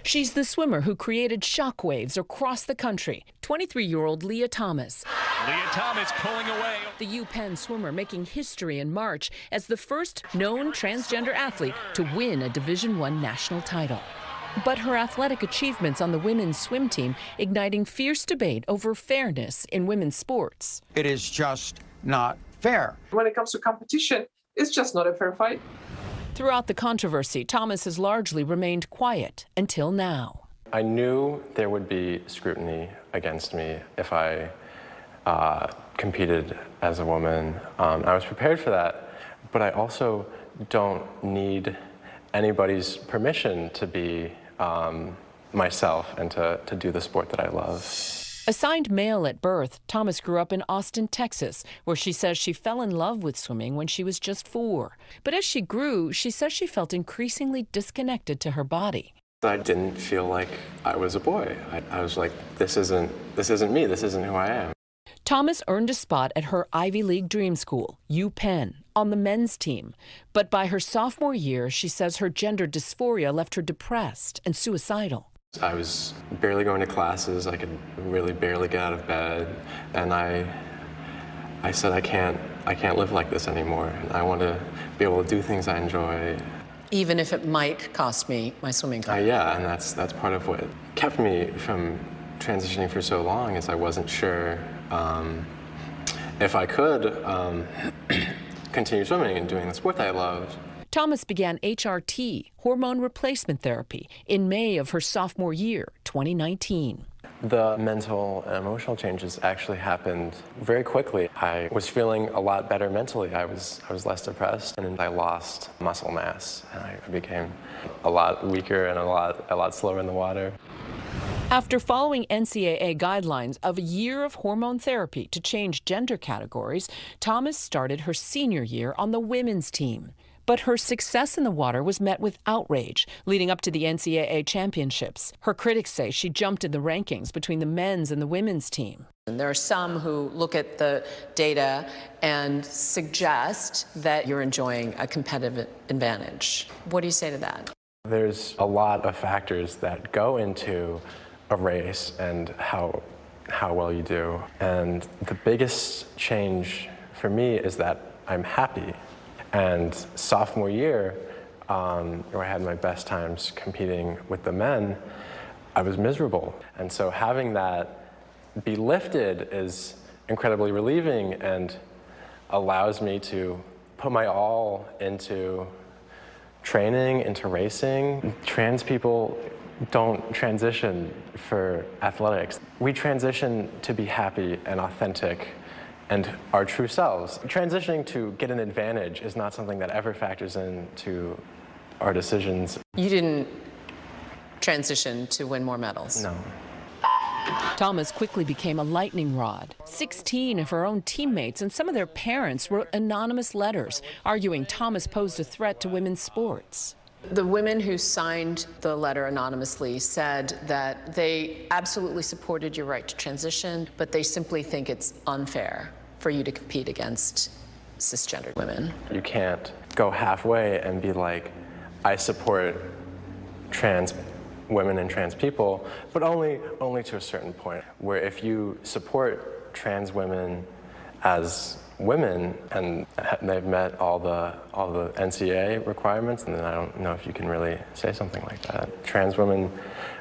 She's the swimmer who created shockwaves across the country, 23-year-old Lia Thomas. Lia Thomas pulling away. The UPenn swimmer making history in March as the first known transgender athlete to win a Division I national title. But her athletic achievements on the women's swim team igniting fierce debate over fairness in women's sports. It is just not fair. When it comes to competition, it's just not a fair fight. Throughout the controversy, Thomas has largely remained quiet until now. I knew there would be scrutiny against me if I competed as a woman. I was prepared for that, but I also don't need anybody's permission to be myself and to do the sport that I love. Assigned male at birth, Thomas grew up in Austin, Texas, where she says she fell in love with swimming when she was just 4. But as she grew, she says she felt increasingly disconnected to her body. I didn't feel like I was a boy. I was like, this isn't me, this isn't who I am. Thomas earned a spot at her Ivy League dream school, UPenn, on the men's team. But by her sophomore year, she says her gender dysphoria left her depressed and suicidal. I was barely going to classes. I could really barely get out of bed. And I said, I can't live like this anymore. I want to be able to do things I enjoy. Even if it might cost me my swimming career. Yeah, and that's part of what kept me from transitioning for so long, is I wasn't sure if I could continue swimming and doing the sport that I loved. Thomas began HRT, hormone replacement therapy, in May of her sophomore year, 2019. The mental and emotional changes actually happened very quickly. I was feeling a lot better mentally. I was less depressed, and I lost muscle mass, and I became a lot weaker and a lot slower in the water. After following NCAA guidelines of a year of hormone therapy to change gender categories, Thomas started her senior year on the women's team. But her success in the water was met with outrage leading up to the NCAA championships. Her critics say she jumped in the rankings between the men's and the women's team. And there are some who look at the data and suggest that you're enjoying a competitive advantage. What do you say to that? There's a lot of factors that go into a race and how well you do. And the biggest change for me is that I'm happy. And sophomore year, where I had my best times competing with the men, I was miserable. And so having that be lifted is incredibly relieving and allows me to put my all into training, into racing. Trans people don't transition for athletics. We transition to be happy and authentic and our true selves. Transitioning to get an advantage is not something that ever factors into our decisions. You didn't transition to win more medals? No. Thomas quickly became a lightning rod. 16 of her own teammates and some of their parents wrote anonymous letters arguing Thomas posed a threat to women's sports. The women who signed the letter anonymously said that they absolutely supported your right to transition, but they simply think it's unfair for you to compete against cisgendered women. You can't go halfway and be like, I support trans women and trans people, but only to a certain point, where if you support trans women as women and they've met all the NCAA requirements, and then I don't know if you can really say something like that. Trans women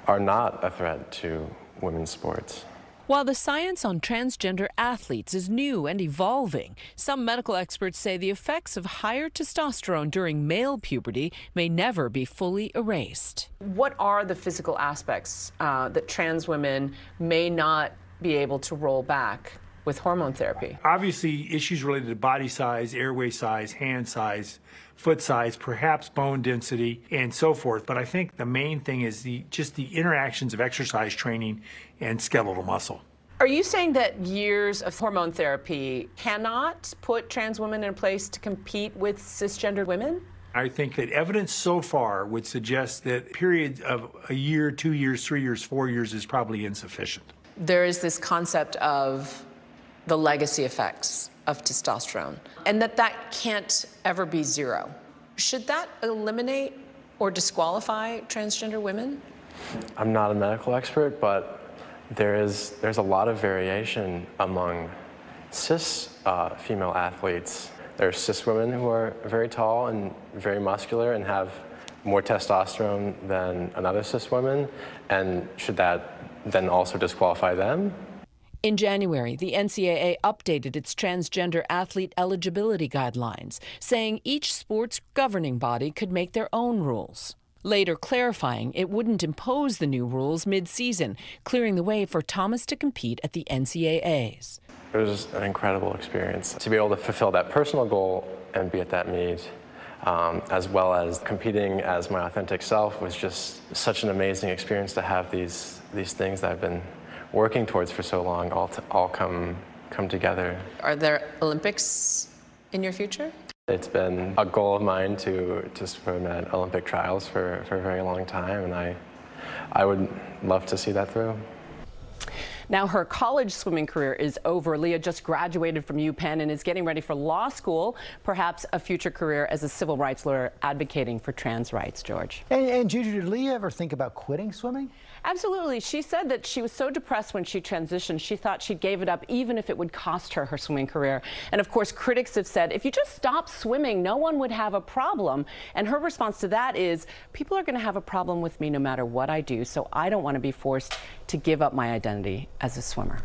are not a threat to women's sports. While the science on transgender athletes is new and evolving, some medical experts say the effects of higher testosterone during male puberty may never be fully erased. What are the physical aspects that trans women may not be able to roll back with hormone therapy? Obviously, issues related to body size, airway size, hand size, foot size, perhaps bone density, and so forth. But I think the main thing is just the interactions of exercise training and skeletal muscle. Are you saying that years of hormone therapy cannot put trans women in a place to compete with cisgendered women? I think that evidence so far would suggest that periods of a year, 2 years, 3 years, 4 years is probably insufficient. There is this concept of the legacy effects of testosterone, and that can't ever be zero. Should that eliminate or disqualify transgender women? I'm not a medical expert, but there's a lot of variation among cis female athletes. There are cis women who are very tall and very muscular and have more testosterone than another cis woman, and should that then also disqualify them? In January, the NCAA updated its transgender athlete eligibility guidelines, saying each sport's governing body could make their own rules. Later clarifying it wouldn't impose the new rules mid-season, clearing the way for Thomas to compete at the NCAAs. It was an incredible experience. To be able to fulfill that personal goal and be at that meet, as well as competing as my authentic self, was just such an amazing experience to have these things that I've been working towards for so long all come together. Are there Olympics in your future? It's been a goal of mine to swim at Olympic trials for a very long time, and I would love to see that through. Now her college swimming career is over. Lia just graduated from UPenn and is getting ready for law school, perhaps a future career as a civil rights lawyer advocating for trans rights, George. And JuJu, did Lia ever think about quitting swimming? Absolutely. She said that she was so depressed when she transitioned, she thought she gave it up even if it would cost her her swimming career. And of course, critics have said, if you just stop swimming, no one would have a problem. And her response to that is, people are going to have a problem with me no matter what I do, so I don't want to be forced to give up my identity as a swimmer.